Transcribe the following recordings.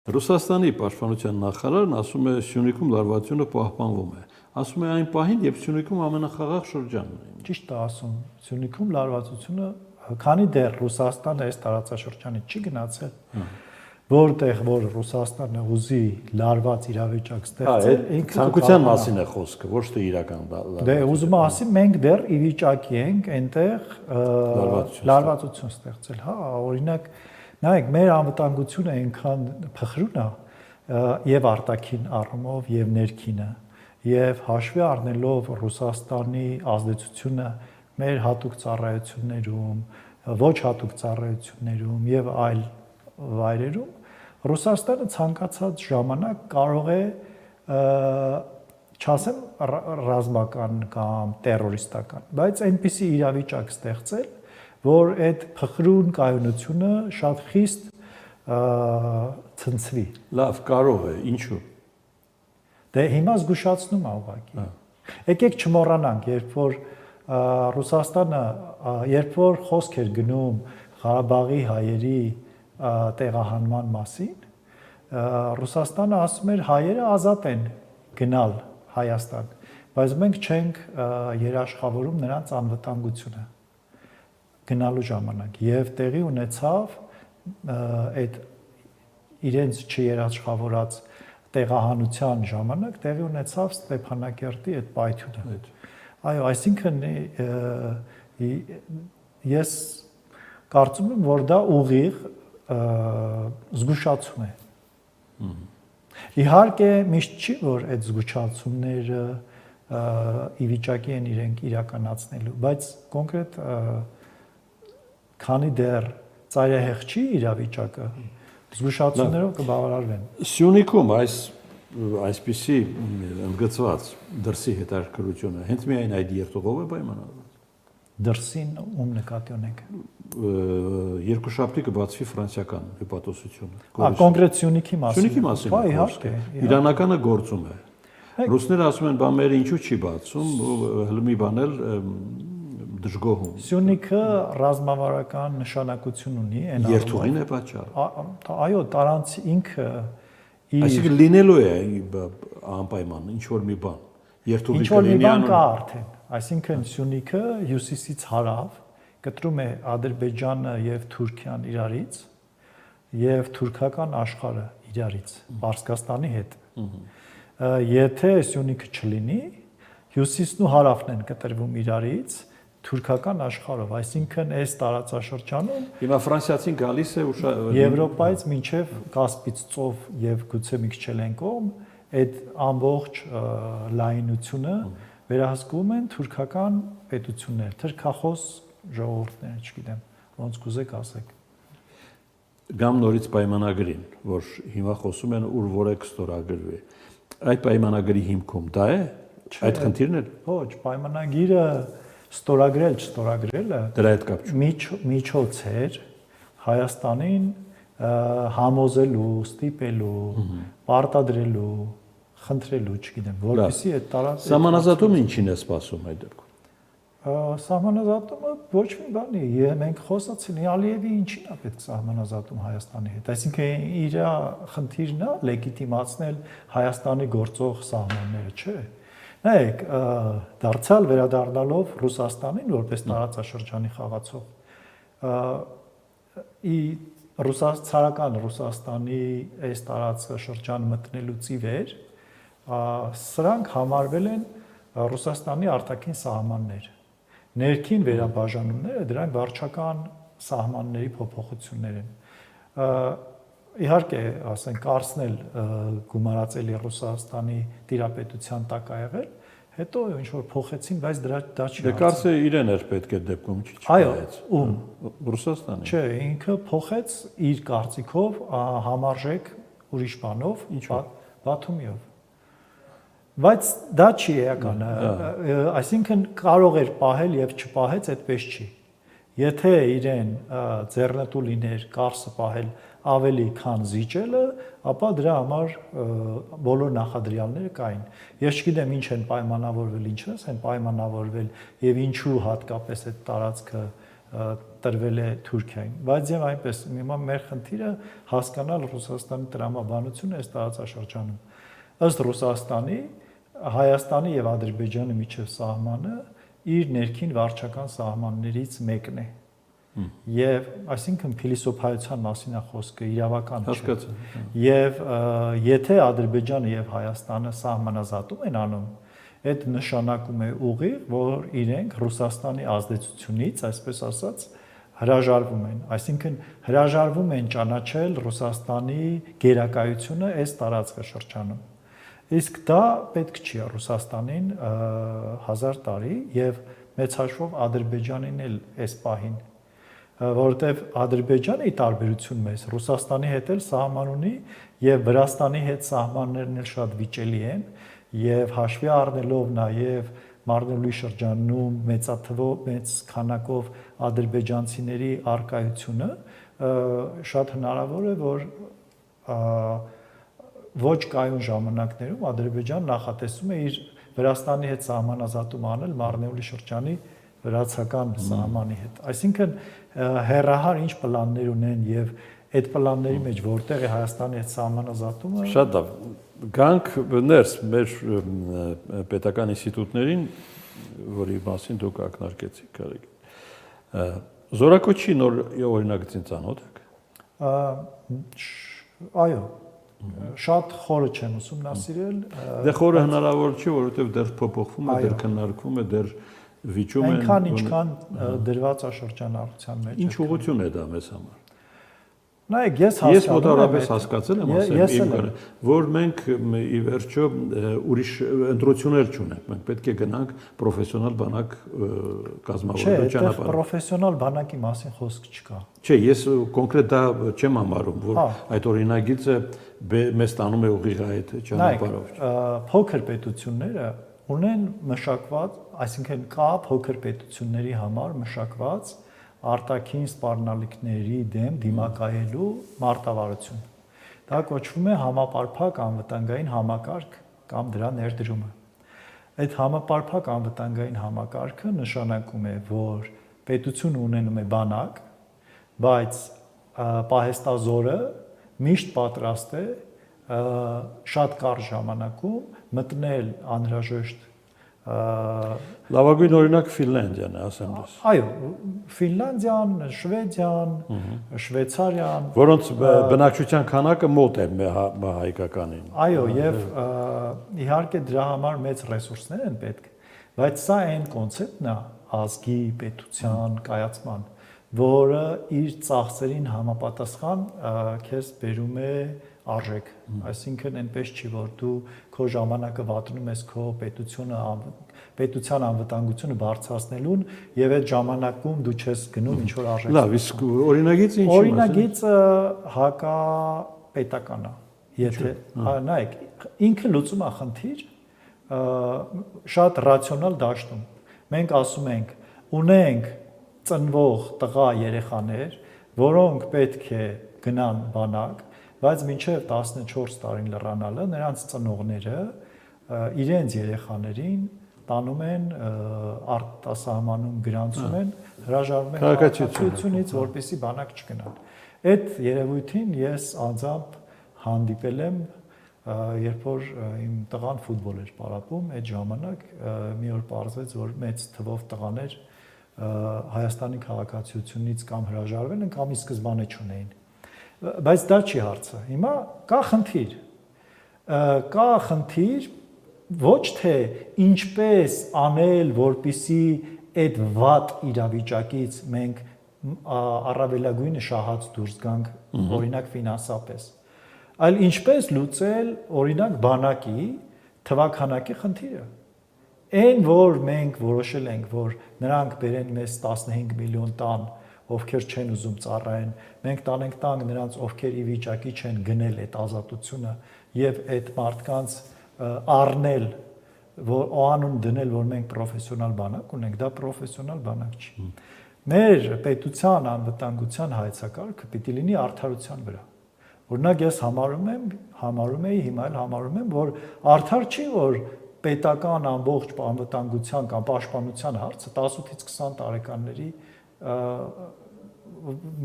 Ռուսաստանի պաշտպանության նախարարն ասում է Սյունիքում լարվածությունը պահպանվում է։ Ասում է այն պահին, երբ Սյունիքում ամենախաղաղ շրջանն է։ Ճիշտ է ասում, Սյունիքում լարվածությունը, քանի դեռ Ռուսաստանը այս տարածաշրջանից չի գնացել, որտեղ որ Ռուսաստանը ուզի լարված իրավիճակ ստեղծել, ինքը ցանկության մասին է խոսքը, ոչ թե իրական լարվածություն։ Դե ուզում եմ ասի, մենք դեռ ի վիճակի ենք այնտեղ լարվածություն ստեղծել, հա, օրինակ, նայեք, մեր անվտանգությունը այնքան փխրուն է եւ արտաքին առումով եւ ներքինը, եւ հաշվի առնելով Ռուսաստանի ազդեցությունը մեր հատուկ ծառայություններում, ոչ հատուկ ծառայություններում եւ այլ վայրերում, Ռուսաստանը ցանկացած ժամանակ կարող է, չասեմ ռազմական կամ տերորիստական, բայց այնպիսի իրավիճակ ստեղծել, որ այդ փխրուն կայունությունը շատ խիստ ցնցվի։ Լավ, կարող է, ինչու՞։ Դե հիմա զգուշացնում է ուղղակի։ Եկեք չմոռանանք, երբ որ Ռուսաստանը, երբ որ խոսք էր գնում Ղարաբաղի հայերի տեղահանման մասին, Ռուսաստանը ասում էր հայերը ազատ են գնալ Հայաստան, բայց մենք չենք երաշխավորում նրանց անվտանգությունը գնալու ժամանակ եւ տեղի ունեցավ այդ իրենց չերաշխավորած տեղահանության ժամանակ տեղի ունեցավ Ստեփանակերտի այդ պայթյունը։ Այո, այսինքն ես կարծում եմ, որ դա ուղիղ զգուշացում է։ Իհարկե միշտ չի, որ այդ զգուշացումները ի վիճակի են իրենք իրականացնելու, բայց կոնկրետ քանի դեռ ծայրահեղ չի իրավիճակը, զգուշացումներով կբավարարվեն։ Սյունիքում այսպիսի ընդգծված դրսի հետաքրքրությունը հենց միայն այդ երթուղով է պայմանավորված։ Դրսին ում նկատի ունեք։ Երկուշաբթի կբացվի ֆրանսիական հյուպատոսությունը։ Կոնկրետ Սյունիքի մասին։ Սյունիքի մասին։ Հա, իհարկե։ Իրանականը գործում է։ Ռուսները ասում են, բա մեր ինչու չի բացում, հլմի բանել դժգոհում։ Սյունիքը ռազմավարական նշանակություն ունի, այն երթուղին է պատճառը։ Այո, տարանց ինքը այսինքն լինելու է անպայման ինչ որ մի բան։ Երթուղի ինչ որ մի բան կա արդեն։ Այսինքն Սյունիքը հյուսիսից հարավ կտրում է Ադրբեջանը եւ Թուրքիան իրարից եւ թուրքական աշխարհը իրարից, Պարսկաստանի հետ։ Եթե Սյունիքը չլինի, հյուսիսն ու հարավն են կտրվում իրարից թուրքական աշխարհով, այսինքն այս տարածաշրջանում հիմա ֆրանսիացին գալիս է Եվրոպայից մինչև Կասպից ծով եւ գուցե մի քիչ են կողմ, այդ ամբողջ լայնությունը վերահսկում են թուրքական պետություններ, թրքախոս ժողովուրդները, չգիտեմ, ոնց կուզեք ասեք։ Գամ նորից պայմանագրին, որ հիմա խոսում են ուր որ է կստորագրվի։ Այդ պայմանագրի հիմքում դա է։ Այդ խնդիրն է։ Ոչ, պայմանագիրը ստորագրել չստորագրելը դրա հետ կապ չունի։ Միջոց էր Հայաստանին համոզելու, ստիպելու, պարտադրելու, խնդրելու, չգիտեմ, որպեսզի այդ տարածքը Սահմանազատումը ինչին է սպասում այդ դեպքում։ Սահմանազատումը ոչ մի բանի, մենք խոսացին Ալիևի ինչին է պետք սահմանազատում Հայաստանի հետ, այսինքն իր խնդիրն է լեգիտիմացնել Հայաստանի գործող սահմանները, չէ։ Նայեք, դարձյալ վերադառնալով Ռուսաստանին որպես տարածաշրջանի խաղացող, ցարական Ռուսաստանի այս տարածաշրջան մտնելուց ի վեր, սրանք համարվել են Ռուսաստանի արտաքին սահմաններ։ Ներքին վերաբաժանումները դրանք վարչական սահմանների փոփոխություններ են։ Իհարկե, ասենք, Կարսնել գումարածելի Ռուսաստանի տիրապետության տակ ա եղել, հետո ինչ որ փոխեցին, բայց դա չի։ Դե Կարսը իրեն էր պետք է դեպքում չի։ Այո, ում Ռուսաստանի։ Չէ, ինքը փոխեց իր կարծիքով համարժեք ուրիշ բանով, Բաթումիով։ Բայց դա չի էականը, այսինքն կարող էր պահել եւ չպահեց, այդպես չի։ Եթե իրեն ձեռնտու լիներ Կարսը պահել ավելի քան զիջելը, ապա դրա համար բոլոր նախադրյալները կային։ Ես չգիտեմ ինչ են պայմանավորվել, ինչպես են պայմանավորվել եւ ինչու հատկապես այդ տարածքը տրվել է Թուրքիային, բայց եւ այնպես հիմա մեր խնդիրը հասկանալ Ռուսաստանի տրամաբանությունը այս տարածաշրջանում։ Ըստ Ռուսաստանի Հայաստանի եւ Ադրբեջանի միջև սահմանը իր ներքին վարչական սահմաններից մեկն է։ Եվ այսինքն փիլիսոփայության մասին է խոսքը, իրավական չէ։ Եվ եթե Ադրբեջանը եւ Հայաստանը սահմանազատում են անում, այդ նշանակում է ուղիղ, որ իրենք Ռուսաստանի ազդեցությունից, այսպես ասած, հրաժարվում են, այսինքն հրաժարվում են ճանաչել Ռուսաստանի գերակայությունը այս տարածաշրջանում։ Իսկ դա պետք չի Ռուսաստանին 1000 տարի եւ մեծ հաշվով Ադրբեջանին էլ այս պահին, որովհետեւ Ադրբեջանը ի տարբերություն մեզ Ռուսաստանի հետ էլ սահման ունի եւ Վրաստանի հետ սահմաններն էլ շատ վիճելի են եւ հաշվի առնելով նաեւ Մարնելուի շրջանում մեծ քանակով ադրբեջանցիների արկայությունը շատ հնարավոր է որ ոչ կայուն ժամանակներում Ադրբեջանը նախատեսում է իր Վրաստանի հետ սահմանազատում անել Մարնելուի շրջանի վրացական սահմանի հետ։ Այսինքն հերահար ինչ պլաններ ունեն եւ այդ պլանների մեջ որտեղ է Հայաստանի հետ սահմանազատումը։ Շատ լավ։ Գանք ներս մեր պետական ինստիտուտներին, որի մասին դուք ակնարկեցիք, Զորակոչի նոր օրինագծին ծանոթ եք։ Այո, շատ խորը չեմ ուսումնասիրել։ Դե խորը հնարավոր չի, որովհետև դեռ փոփոխվում է, դեռ քննարկվում է, դեռ վիճում են։ Այնքան ինչքան դրված է շրջանառության մեջ։ Ինչ ուղղություն է դա մեզ համար։ Նայեք, ես մոտավորապես հասկացել եմ, ասեմ, որ մենք ի վերջո ուրիշ ընտրություններ չունենք, մենք պետք է գնանք պրոֆեսիոնալ բանակ կազմավորելու ճանապարհով։ Չէ, պրոֆեսիոնալ բանակի մասին խոսք չկա։ Չէ, ես կոնկրետ դա չեմ համարում, որ այդ օրինագիծը մեզ տանում է ուղիղ այդ ճանապարհով։ Փոքր պետությունները ունեն մշակված, այսինքն կա փոքր պետությունների համար մշակված արտաքին սպառնալիքների դեմ դիմակայելու մարտավարություն։ Դա կոչվում է համապարփակ անվտանգային համակարգ կամ դրա ներդրումը։ Այդ համապարփակ անվտանգային համակարգը նշանակում է, որ պետությունը ունենում է բանակ, բայց պահեստազորը միշտ պատրաստ է շատ կարճ ժամանակում մտնել անհրաժեշտ Լավագույն օրինակ Ֆինլանդիան է, ասեմ դες։ Այո, Ֆինլանդիան, Շվեդիան, Շվեյցարիան, որոնց բնակչության քանակը մոտ է հայկականին։ Այո, եւ իհարկե դրա համար մեծ ռեսուրսներ են պետք, բայց սա այն կոնցեպտն է ազգի, պետության կայացման, որը իր ծախսերին համապատասխան քեզ բերում է արժեք, այսինքն այնպես չի, որ դու քո ժամանակը վատնում ես քո պետության անվտանգությունը բարձրացնելուն եւ այդ ժամանակում դու չես գնում ինչ որ արժեք։ Լավ, իսկ օրինագիծը ինչի՞։ Օրինագիծը հակապետական է, եթե նայեք, ինքը լուծում է խնդիր շատ ռացիոնալ դաշտում։ Մենք ասում ենք, ունենք ծնվող տղա երեխաներ, որոնք պետք է գնան բանակ, բայց մինչև 14 տարին լրանալը նրանց ծնողները իրենց երեխաներին տանում են արտասահմանում գրանցում են, հրաժարվում են քաղաքացիությունից, որպեսզի բանակ չգնան։ Այդ երևույթին ես անձամբ հանդիպել եմ, երբ որ իմ տղան ֆուտբոլ էր պարապում, այդ ժամանակ մի օր պարզվեց, որ մեծ թվով տղաներ Հայաստանի քաղաքացիությունից կամ հրաժարվել են կամ ի սկզբանե չունեին։ Բայց դա չի հարցը։ Հիմա կա խնդիր, ոչ թե ինչպես անել, որպիսի այդ վատ իրավիճակից մենք առավելագույնը շահած դուրս գանք, օրինակ ֆինանսապես, այլ ինչպես լուծել, օրինակ բանակի թվաքանակի խնդիրը։ Այն, որ մենք որոշել ենք, որ նրանք բերեն մեզ 15 միլիոն տան, ովքեր չեն ուզում ծառայեն, մենք տանենք տանք նրանց, ովքեր ի վիճակի չեն գնել այդ ազատությունը եւ այդ մարդկանց առնել, որ անուն դնել, որ մենք պրոֆեսիոնալ բանակ ունենք, դա պրոֆեսիոնալ բանակ չի։ Մեր պետության անվտանգության հայեցակարգը պիտի լինի արդարության վրա։ Օրինակ ես համարում էի, հիմա էլ համարում եմ, որ արդար չի, որ պետական ամբողջ անվտանգության կամ պաշտպանության հարցը 18-ից 20 տարեկանների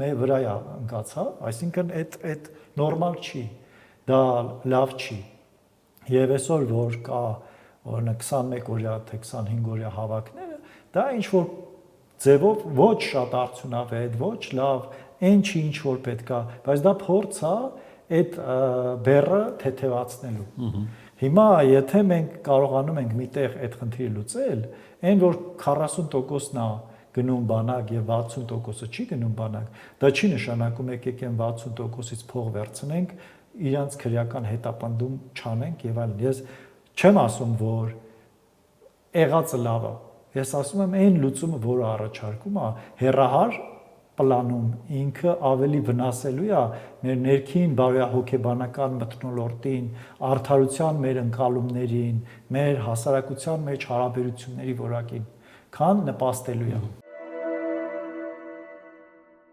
մեր վրա է ընկած, հա, այսինքն այդ նորմալ չի, դա լավ չի։ Եվ այսօր որ կա օրինակ 21 օրյա թե 25 օրյա հավաքները, դա ինչ որ ձևով ոչ շատ արդյունավետ, ոչ լավ, այն չի ինչ որ պետքա, բայց դա փորձ է այդ բեռը թեթևացնելու։ Հիմա եթե մենք կարողանում ենք միտեղ այդ խնդիրը լուծել, այն որ 40%-ն է գնում բանակ եւ 60%-ը չի գնում բանակ, դա չի նշանակում եկեք այն 60%-ից փող վերցնենք, իրանց քրեական հետապնդում չանենք եւ այլն։ Ես չեմ ասում, որ եղածը լավ է։ Ես ասում եմ այն լուծումը, որը առաջարկում է, հերահար պլանում ինքը ավելի վնասելու է մեր ներքին բարոյահոգեբանական մթնոլորտին, արդարության մեր ընկալումներին, մեր հասարակության մեջ հարաբերությունների որակին, քան նպաստելու է։